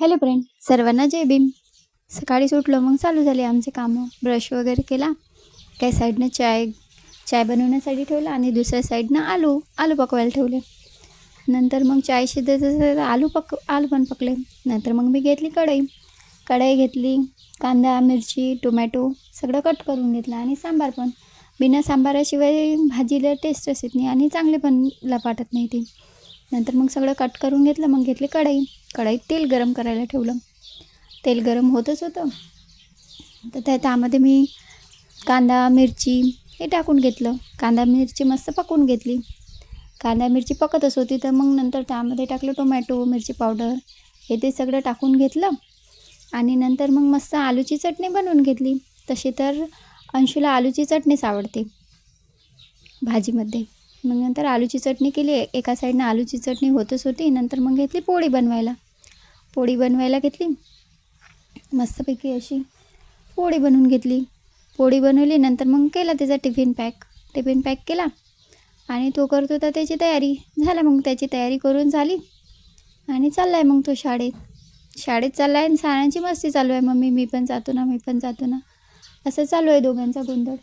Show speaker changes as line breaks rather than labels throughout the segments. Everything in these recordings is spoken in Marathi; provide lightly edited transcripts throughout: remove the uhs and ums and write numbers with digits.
हॅलो फ्रेंड, सर्वांना जय भीम. सकाळीच उठलो, मग चालू झाले आमचे कामं. ब्रश वगैरे केला, काही साईडनं चाय बनवण्यासाठी ठेवला आणि दुसऱ्या साईडनं आलू पकवायला ठेवले. नंतर मग चाय शिजत आलू पण पकले. नंतर मग मी घेतली कढई घेतली, कांदा मिरची टोमॅटो सगळं कट करून घेतलं आणि सांबार पण. बिना सांबाराशिवाय भाजीला टेस्टच येत नाही आणि चांगले पण लपाटत नाही ती. नंतर मग सगळं कट करून घेतलं. मग घेतली कढईत तेल गरम करायला ठेवलं. तेल गरम होतच होतं, तर त्यामध्ये मी कांदा मिरची हे टाकून घेतलं. कांदा मिरची मस्त पकवून घेतली. कांदा मिरची पकतच होती, तर मग नंतर त्यामध्ये टाकलं टोमॅटो मिरची पावडर ते सगळं टाकून घेतलं. आणि नंतर मग मस्त आलूची चटणी बनवून घेतली. तशी तर अंशूला आलूची चटणीच आवडते भाजीमध्ये. मग नंतर आलूची चटणी केली. एका साईडनं आलूची चटणी होतच होती. नंतर मग घेतली पोळी बनवायला घेतली. मस्तपैकी अशी पोळी बनवून घेतली. पोळी बनवली. नंतर मग केला त्याचा टिफिन पॅक केला आणि तो करत होता त्याची तयारी. झाला मग त्याची तयारी करून झाली आणि चालला आहे मग तो शाळेत चालला आहे. आणि साऱ्यांची मस्ती चालू आहे, मम्मी मी पण जातो ना असं चालू आहे दोघांचा गोंधळ.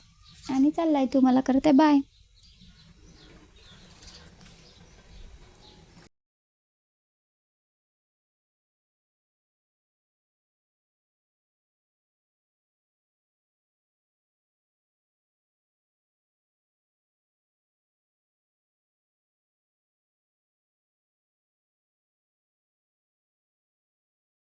आणि चालला आहे. तुम्हाला करते बाय.